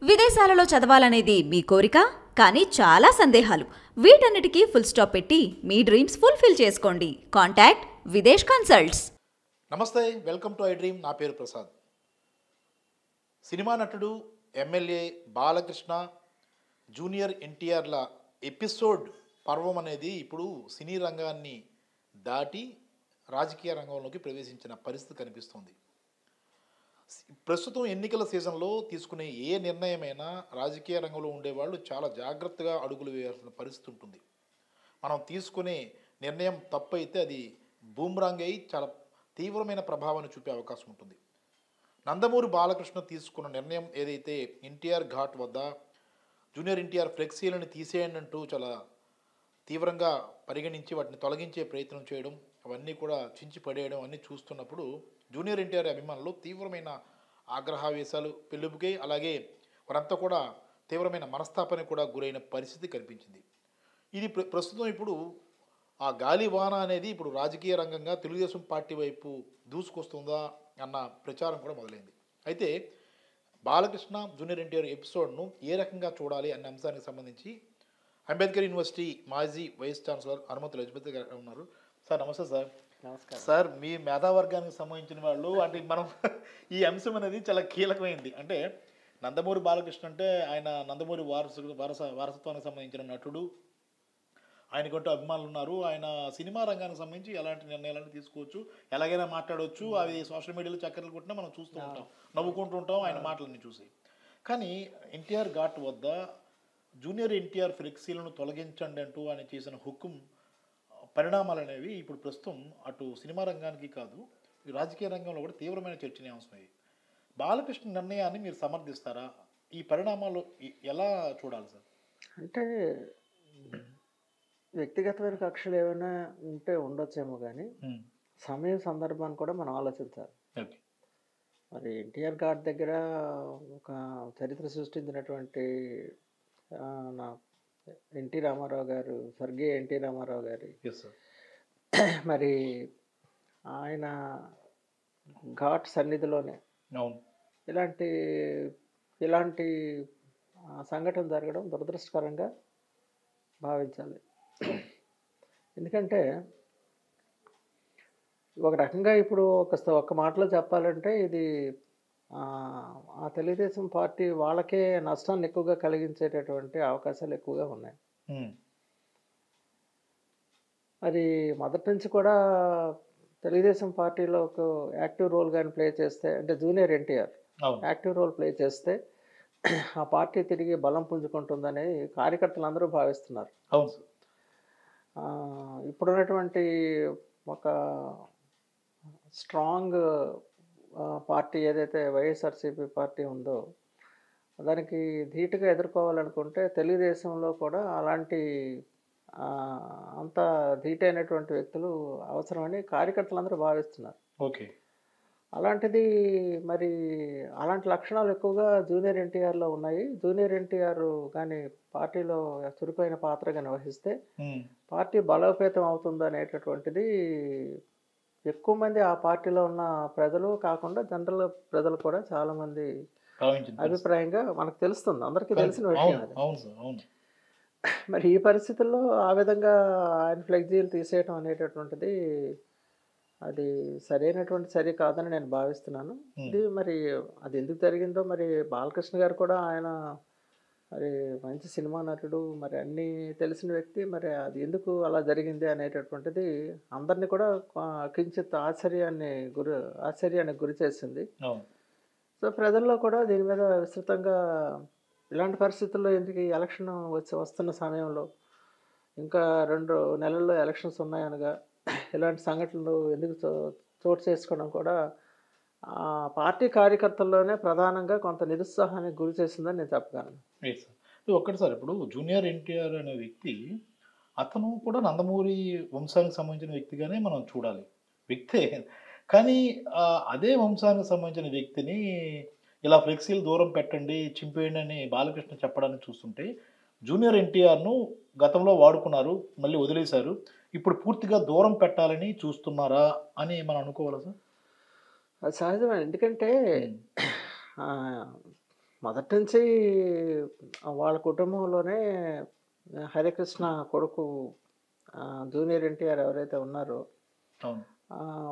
విదేశాలలో చదవాలనేది మీ కోరిక, కానీ చాలా సందేహాలు. వీటన్నిటికీ ఫుల్ స్టాప్ పెట్టి మీ డ్రీమ్స్ ఫుల్ఫిల్ చేసుకోండి. Contact Videsh consults. నమస్తే, వెల్కమ్ టు ఐ డ్రీమ్. నా పేరు ప్రసాద్. సినిమా నటుడు, ఎమ్మెల్యే బాలకృష్ణ జూనియర్ ఎన్టీఆర్ల ఎపిసోడ్ పర్వం అనేది ఇప్పుడు సినీ రంగాన్ని దాటి రాజకీయ రంగంలోకి ప్రవేశించిన పరిస్థితి కనిపిస్తుంది. ప్రస్తుతం ఎన్నికల సీజన్లో తీసుకునే ఏ నిర్ణయమైనా రాజకీయ రంగంలో ఉండేవాళ్ళు చాలా జాగ్రత్తగా అడుగులు వేయాల్సిన పరిస్థితి ఉంటుంది. మనం తీసుకునే నిర్ణయం తప్పు అయితే అది బూమ్రాంగ్ అయి చాలా తీవ్రమైన ప్రభావాన్ని చూపే అవకాశం ఉంటుంది. నందమూరి బాలకృష్ణ తీసుకున్న నిర్ణయం ఏదైతే ఎన్టీఆర్ ఘాట్ వద్ద జూనియర్ ఎన్టీఆర్ ఫ్లెక్సీలను తీసేయండి అంటూ చాలా తీవ్రంగా పరిగణించి వాటిని తొలగించే ప్రయత్నం చేయడం, అవన్నీ కూడా చించి పడేయడం అన్నీ చూస్తున్నప్పుడు జూనియర్ ఎన్టీఆర్ అభిమానులు తీవ్రమైన ఆగ్రహావేశాలు పెళ్ళుబుకే, అలాగే వారంతా కూడా తీవ్రమైన మనస్తాపానికి కూడా గురైన పరిస్థితి కనిపించింది. ఇది ప్రస్తుతం ఇప్పుడు ఆ గాలివాన అనేది ఇప్పుడు రాజకీయ రంగంగా తెలుగుదేశం పార్టీ వైపు దూసుకొస్తుందా అన్న ప్రచారం కూడా మొదలైంది. అయితే బాలకృష్ణ జూనియర్ ఎన్టీఆర్ ఎపిసోడ్ను ఏ రకంగా చూడాలి అనే అంశానికి సంబంధించి అంబేద్కర్ యూనివర్సిటీ మాజీ వైస్ ఛాన్సలర్ హనుమంతు లజపతి గారు ఉన్నారు. సార్ నమస్తే. సార్ నమస్కారం సార్. మీ మేధావర్గానికి సంబంధించిన వాళ్ళు అంటే మనం ఈ అంశం అనేది చాలా కీలకమైంది. అంటే నందమూరి బాలకృష్ణ అంటే ఆయన నందమూరి వారసత్వానికి సంబంధించిన నటుడు, ఆయనకంటూ అభిమానులు ఉన్నారు. ఆయన సినిమా రంగానికి సంబంధించి ఎలాంటి నిర్ణయాలను తీసుకోవచ్చు, ఎలాగైనా మాట్లాడవచ్చు. అవి సోషల్ మీడియాలో చక్కర్లు కొట్టినా మనం చూస్తూ ఉంటాం, నవ్వుకుంటూ ఉంటాం ఆయన మాటలన్నీ చూసి. కానీ ఎన్టీఆర్ ఘాట్ వద్ద జూనియర్ ఎన్టీఆర్ ఫ్లెక్సీలను తొలగించండి అంటూ ఆయన చేసిన హుకుం పరిణామాలు అనేవి ఇప్పుడు ప్రస్తుతం అటు సినిమా రంగానికి కాదు ఈ రాజకీయ రంగంలో కూడా తీవ్రమైన చర్చనీయాంశమయ్యాయి. బాలకృష్ణ నిర్ణయాన్ని మీరు సమర్థిస్తారా? ఈ పరిణామాలు ఎలా చూడాలి సార్? అంటే వ్యక్తిగతమైన కక్షలు ఏమైనా ఉంటే ఉండొచ్చేమో, కానీ సమయం సందర్భాన్ని కూడా మనం ఆలోచించాలి. మరి ఎన్టీఆర్ ఘాట్ దగ్గర ఒక చరిత్ర సృష్టించినటువంటి నా ఎన్టీ రామారావు గారు, స్వర్గీయ ఎన్టీ రామారావు గారి మరి ఆయన ఘాట్ సన్నిధిలోనే ఇలాంటి సంఘటన జరగడం దురదృష్టకరంగా భావించాలి. ఎందుకంటే ఒక రకంగా ఇప్పుడు ఒక మాటలో చెప్పాలంటే ఇది ఆ తెలుగుదేశం పార్టీ వాళ్ళకే నష్టాన్ని ఎక్కువగా కలిగించేటటువంటి అవకాశాలు ఎక్కువగా ఉన్నాయి. మరి మొదటి నుంచి కూడా తెలుగుదేశం పార్టీలో ఒక యాక్టివ్ రోల్ కానీ ప్లే చేస్తే, అంటే junior NTR active role play చేస్తే ఆ పార్టీ తిరిగి బలం పుంజుకుంటుందని కార్యకర్తలు అందరూ భావిస్తున్నారు. ఇప్పుడున్నటువంటి ఒక స్ట్రాంగ్ పార్టీ ఏదైతే వైఎస్ఆర్సీపీ పార్టీ ఉందో దానికి ధీటుగా ఎదుర్కోవాలనుకుంటే తెలుగుదేశంలో కూడా అలాంటి అంత ధీటైనటువంటి వ్యక్తులు అవసరమని కార్యకర్తలందరూ భావిస్తున్నారు. ఓకే. అలాంటిది మరి అలాంటి లక్షణాలు ఎక్కువగా జూనియర్ ఎన్టీఆర్లో ఉన్నాయి. జూనియర్ ఎన్టీఆర్ కానీ పార్టీలో చురుకైన పాత్ర కానీ వహిస్తే పార్టీ బలోపేతం అవుతుంది అనేటటువంటిది ఎక్కువ మంది ఆ పార్టీలో ఉన్న ప్రజలు కాకుండా జనరల్ ప్రజలు కూడా చాలామంది అభిప్రాయంగా మనకు తెలుస్తుంది, అందరికీ తెలిసిన విషయం అది. మరి ఈ పరిస్థితుల్లో ఆ విధంగా ఆయన ఫ్లెక్సీలు తీసేయటం అనేటటువంటిది అది సరైనటువంటి చర్య కాదని నేను భావిస్తున్నాను. ఇది మరి అది ఎందుకు జరిగిందో మరి బాలకృష్ణ గారు కూడా ఆయన మరి మంచి సినిమా నటుడు, మరి అన్నీ తెలిసిన వ్యక్తి, మరి అది ఎందుకు అలా జరిగింది అనేటటువంటిది అందరినీ కూడా కించిత్ ఆశ్చర్యానికి గురి చేసింది. సో ప్రజల్లో కూడా దీని మీద విస్తృతంగా ఇలాంటి పరిస్థితుల్లో ఎందుకు ఎలక్షన్ వస్తున్న సమయంలో ఇంకా 2 నెలల్లో ఎలక్షన్స్ ఉన్నాయనగా ఇలాంటి సంఘటనలు ఎందుకు చోటు చేసుకోవడం కూడా పార్టీ కార్యకర్తల్లోనే ప్రధానంగా కొంత నిరుత్సాహానికి గురి చేసిందని నేను చెప్పగలను. ఒక్కటి సార్, ఇప్పుడు జూనియర్ ఎన్టీఆర్ అనే వ్యక్తి అతను కూడా నందమూరి వంశానికి సంబంధించిన వ్యక్తిగానే మనం చూడాలి, వ్యక్తే. కానీ అదే వంశానికి సంబంధించిన వ్యక్తిని ఇలా ఫ్లెక్సీలు దూరం పెట్టండి, చింపేయండి అని బాలకృష్ణ చెప్పడానికి చూస్తుంటే జూనియర్ ఎన్టీఆర్ను గతంలో వాడుకున్నారు, మళ్ళీ వదిలేశారు, ఇప్పుడు పూర్తిగా దూరం పెట్టాలని చూస్తున్నారా అని మనం అనుకోవాలా సార్? అది సహజమే. ఎందుకంటే మొదటి నుంచి వాళ్ళ కుటుంబంలోనే హరికృష్ణ కొడుకు జూనియర్ ఎన్టీఆర్ ఎవరైతే ఉన్నారో అవును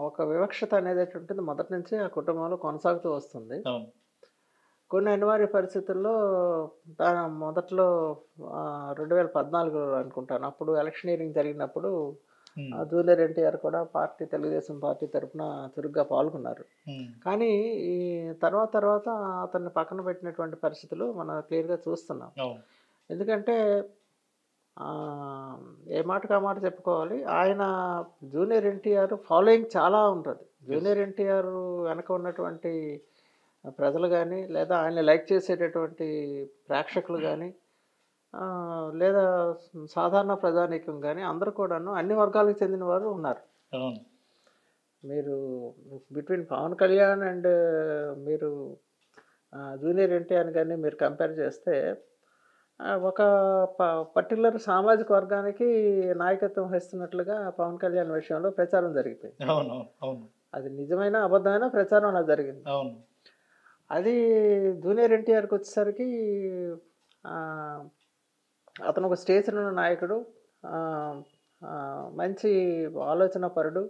ఒక వివక్షత అనేది ఉంటుంది మొదటి నుంచి ఆ కుటుంబంలో కొనసాగుతూ వస్తుంది. అవును కొన్ని అనివార్య పరిస్థితుల్లో మొదట్లో 2014 అనుకుంటాను, అప్పుడు ఎలక్షనీరింగ్ జరిగినప్పుడు జూనియర్ ఎన్టీఆర్ కూడా తెలుగుదేశం పార్టీ తరఫున చురుగ్గా పాల్గొన్నారు. కానీ ఈ తర్వాత అతన్ని పక్కన పెట్టినటువంటి పరిస్థితులు మనం క్లియర్గా చూస్తున్నాం. ఎందుకంటే ఏ మాటకు ఆ మాట చెప్పుకోవాలి, ఆయన జూనియర్ ఎన్టీఆర్ ఫాలోయింగ్ చాలా ఉంటుంది. జూనియర్ ఎన్టీఆర్ వెనక ఉన్నటువంటి ప్రజలు కానీ, లేదా ఆయన్ని లైక్ చేసేటటువంటి ప్రేక్షకులు కానీ, లేదా సాధారణ ప్రజానీకం కానీ అందరూ కూడాను అన్ని వర్గాలకు చెందిన వారు ఉన్నారు. మీరు బిట్వీన్ పవన్ కళ్యాణ్ అండ్ మీరు జూనియర్ ఎన్టీఆర్ కానీ మీరు కంపేర్ చేస్తే ఒక పర్టికులర్ సామాజిక వర్గానికి నాయకత్వం వహిస్తున్నట్లుగా పవన్ కళ్యాణ్ విషయంలో ప్రచారం జరిగిపోయింది. అది నిజమైన అబద్ధమైన ప్రచారం అలా జరిగింది. అది జూనియర్ ఎన్టీఆర్కి వచ్చేసరికి అతను ఒక స్టేజ్లో ఉన్న నాయకుడు, మంచి ఆలోచన పరుడు.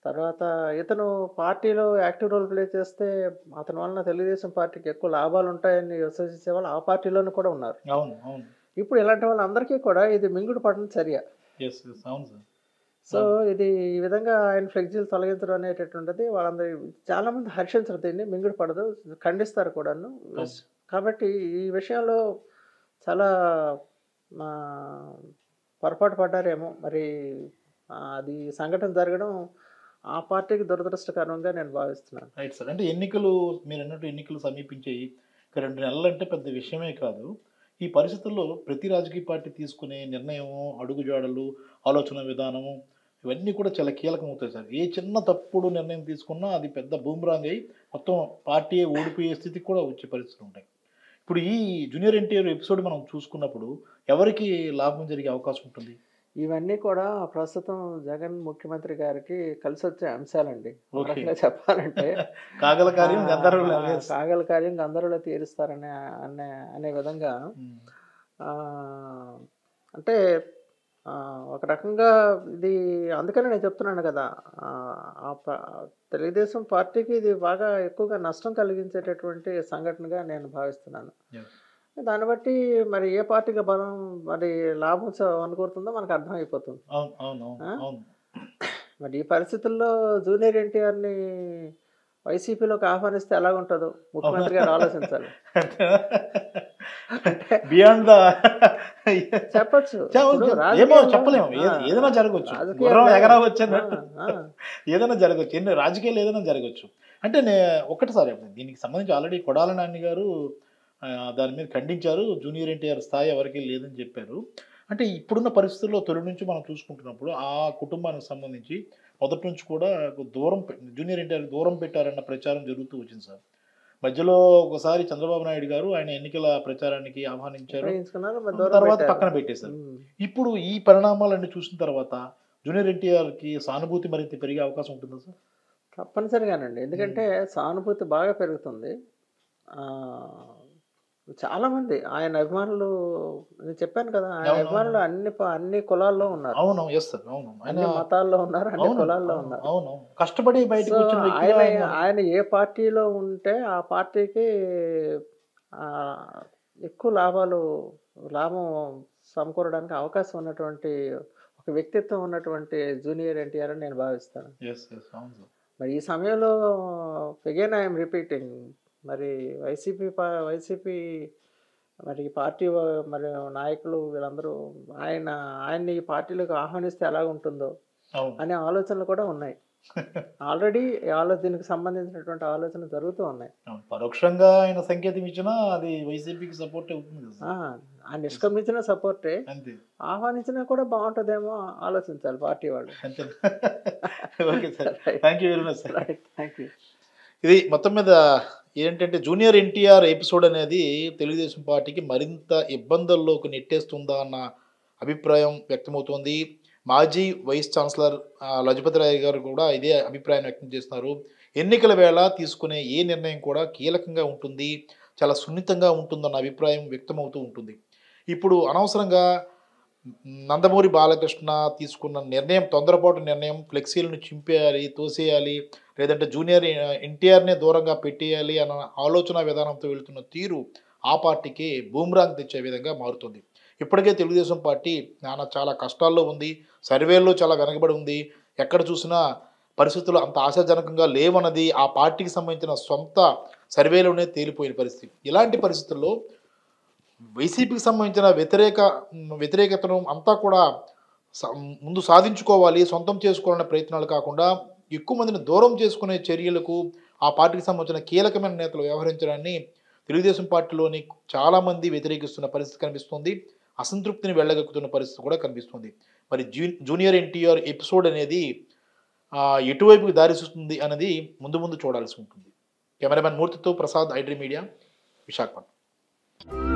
తర్వాత ఇతను పార్టీలో యాక్టివ్ రోల్ ప్లే చేస్తే అతని వలన తెలుగుదేశం పార్టీకి ఎక్కువ లాభాలు ఉంటాయని విశ్వసించే వాళ్ళు ఆ పార్టీలోనూ కూడా ఉన్నారు. ఇప్పుడు ఇలాంటి వాళ్ళందరికీ కూడా ఇది మింగుడు పడిన చర్య. సో ఇది ఈ విధంగా ఆయన ఫ్లెక్సీలు తొలగించడం అనేటటువంటిది వాళ్ళందరి చాలామంది హర్షించరు, దీన్ని మింగుడు పడదు, ఖండిస్తారు కూడాను. కాబట్టి ఈ విషయంలో చాలా పొరపాటు పడ్డారేమో మరి. అది సంఘటన జరగడం ఆ పార్టీకి దురదృష్టకరంగా నేను భావిస్తున్నాను. Right sir. అంటే ఎన్నికలు మీరు అన్నట్టు ఎన్నికలు సమీపించాయి, 2 నెలలు అంటే పెద్ద విషయమే కాదు. ఈ పరిస్థితుల్లో ప్రతి రాజకీయ పార్టీ తీసుకునే నిర్ణయము, అడుగుజాడలు, ఆలోచన విధానము ఇవన్నీ కూడా చాలా కీలకం అవుతాయి సార్. ఏ చిన్న తప్పుడు నిర్ణయం తీసుకున్నా అది పెద్ద బూమ్రాంగ్ అయ్యి మొత్తం పార్టీ ఓడిపోయే స్థితికి కూడా వచ్చే పరిస్థితులు ఉంటాయి. ఇప్పుడు ఈ జూనియర్ ఎన్టీఆర్ ఎపిసోడ్ మనం చూసుకున్నప్పుడు ఎవరికి లాభం జరిగే అవకాశం ఉంటుంది? ఇవన్నీ కూడా ప్రస్తుతం జగన్ ముఖ్యమంత్రి గారికి కలిసి వచ్చే అంశాలండి. చెప్పాలంటే కాగల కార్యం గందరలో తీరుస్తారనే అనే విధంగా, అంటే ఒక రకంగా ఇది అందుకనే నేను చెప్తున్నాను కదా, తెలుగుదేశం పార్టీకి ఇది బాగా ఎక్కువగా నష్టం కలిగించేటటువంటి సంఘటనగా నేను భావిస్తున్నాను. దాన్ని బట్టి మరి ఏ పార్టీకి బలం మరి లాభం అనుకూరుతుందో మనకు అర్థమైపోతుంది. మరి ఈ పరిస్థితుల్లో జూనియర్ ఎన్టీఆర్ని వైసీపీలోకి ఆహ్వానిస్తే ఎలాగుంటుందో ముఖ్యమంత్రి గారు ఆలోచించాలి. బియాండ్ చెప్పచ్చు, చెప్పలేము, ఏదైనా జరగచ్చు, ఏదైనా జరగచ్చు, ఎన్ని రాజకీయాలు ఏదైనా జరగచ్చు. అంటే ఒకటిసారి దీనికి సంబంధించి ఆల్రెడీ కొడాల నాని గారు దాని మీద ఖండించారు, జూనియర్ ఎన్టీఆర్ స్థాయి ఎవరికి లేదని చెప్పారు. అంటే ఇప్పుడున్న పరిస్థితుల్లో తొలి నుంచి మనం చూసుకుంటున్నప్పుడు ఆ కుటుంబానికి సంబంధించి మొదటి నుంచి కూడా దూరం జూనియర్ ఎన్టీఆర్ దూరం పెట్టారన్న ప్రచారం జరుగుతూ వచ్చింది సార్. మధ్యలో ఒకసారి చంద్రబాబు నాయుడు గారు ఆయన ఎన్నికల ప్రచారానికి ఆహ్వానించారు, తర్వాత పక్కన పెట్టేశారు. ఇప్పుడు ఈ పరిణామాలన్నీ చూసిన తర్వాత జూనియర్ ఎన్టీఆర్కి సానుభూతి మరింత పెరిగే అవకాశం ఉంటుందా సార్? తప్పనిసరిగానండి, ఎందుకంటే సానుభూతి బాగా పెరుగుతుంది. చాలా మంది ఆయన అభిమానులు, నేను చెప్పాను కదా, ఆయన అభిమానులు అన్ని కులాల్లో ఉన్నారు, అన్ని మతాల్లో ఉన్నారు, అన్ని కులాల్లో ఉన్నారు. కష్టపడి ఆయన ఏ పార్టీలో ఉంటే ఆ పార్టీకి ఎక్కువ లాభం సమకూరడానికి అవకాశం ఉన్నటువంటి ఒక వ్యక్తిత్వం ఉన్నటువంటి జూనియర్ ఎన్టీఆర్ అని నేను భావిస్తాను. మరి ఈ సమయంలో అగైన్ ఐఎమ్ రిపీటింగ్, మరి వైసీపీ మరి పార్టీ మరి నాయకులు వీళ్ళందరూ ఆయన్ని ఈ పార్టీలోకి ఆహ్వానిస్తే ఎలాగుంటుందో అనే ఆలోచనలు కూడా ఉన్నాయి. ఆల్రెడీ దీనికి సంబంధించినటువంటి ఆలోచనలు జరుగుతూ ఉన్నాయి. పరోక్షంగా ఆయన సంకేతం ఇచ్చినా అది వైసీపీకి సపోర్ట్ అవుతుంది. ఆ నిష్క్రమించిన సపోర్టే, ఆహ్వానించినా కూడా బాగుంటుందేమో ఆలోచించాలి పార్టీ వాళ్ళు. ఇది మొత్తం మీద ఏంటంటే జూనియర్ ఎన్టీఆర్ ఎపిసోడ్ అనేది తెలుగుదేశం పార్టీకి మరింత ఇబ్బందుల్లోకి నెట్టేస్తుందా అన్న అభిప్రాయం వ్యక్తమవుతోంది. మాజీ వైస్ ఛాన్సలర్ లజపతి రాయ్ గారు కూడా ఇదే అభిప్రాయం వ్యక్తం చేస్తున్నారు. ఎన్నికల వేళ తీసుకునే ఏ నిర్ణయం కూడా కీలకంగా ఉంటుంది, చాలా సున్నితంగా ఉంటుందన్న అభిప్రాయం వ్యక్తమవుతూ ఉంటుంది. ఇప్పుడు అనవసరంగా నందమూరి బాలకృష్ణ తీసుకున్న నిర్ణయం, తొందరపాటు నిర్ణయం, ఫ్లెక్సీలను చింపేయాలి, తోసేయాలి, లేదంటే జూనియర్ ఎన్టీఆర్‌నే దూరంగా పెట్టేయాలి అన్న ఆలోచన విధానంతో వెళ్తున్న తీరు ఆ పార్టీకి బూమ్‌రాంగ్ తెచ్చే విధంగా మారుతుంది. ఇప్పటికే తెలుగుదేశం పార్టీ చాలా కష్టాల్లో ఉంది. సర్వేల్లో చాలా వెనకబడి ఉంది. ఎక్కడ చూసినా పరిస్థితులు అంత ఆశాజనకంగా లేవన్నది ఆ పార్టీకి సంబంధించిన సొంత సర్వేలోనే తేలిపోయిన పరిస్థితి. ఇలాంటి పరిస్థితుల్లో వైసీపీకి సంబంధించిన వ్యతిరేకతను అంతా కూడా స ముందు సాధించుకోవాలి, సొంతం చేసుకోవాలనే ప్రయత్నాలు కాకుండా, ఎక్కువ మందిని దూరం చేసుకునే చర్యలకు ఆ పార్టీకి సంబంధించిన కీలకమైన నేతలు వ్యవహరించడాన్ని తెలుగుదేశం పార్టీలోని చాలామంది వ్యతిరేకిస్తున్న పరిస్థితి కనిపిస్తుంది. అసంతృప్తిని వెళ్ళగక్కుతున్న పరిస్థితి కూడా కనిపిస్తుంది. మరి జూనియర్ ఎన్టీఆర్ ఎపిసోడ్ అనేది ఎటువైపుకి దారితీస్తుంది అన్నది ముందు ముందు చూడాల్సి ఉంటుంది. కెమెరామెన్ మూర్తితో ప్రసాద్, ఐడ్రీ మీడియా, విశాఖపట్నం.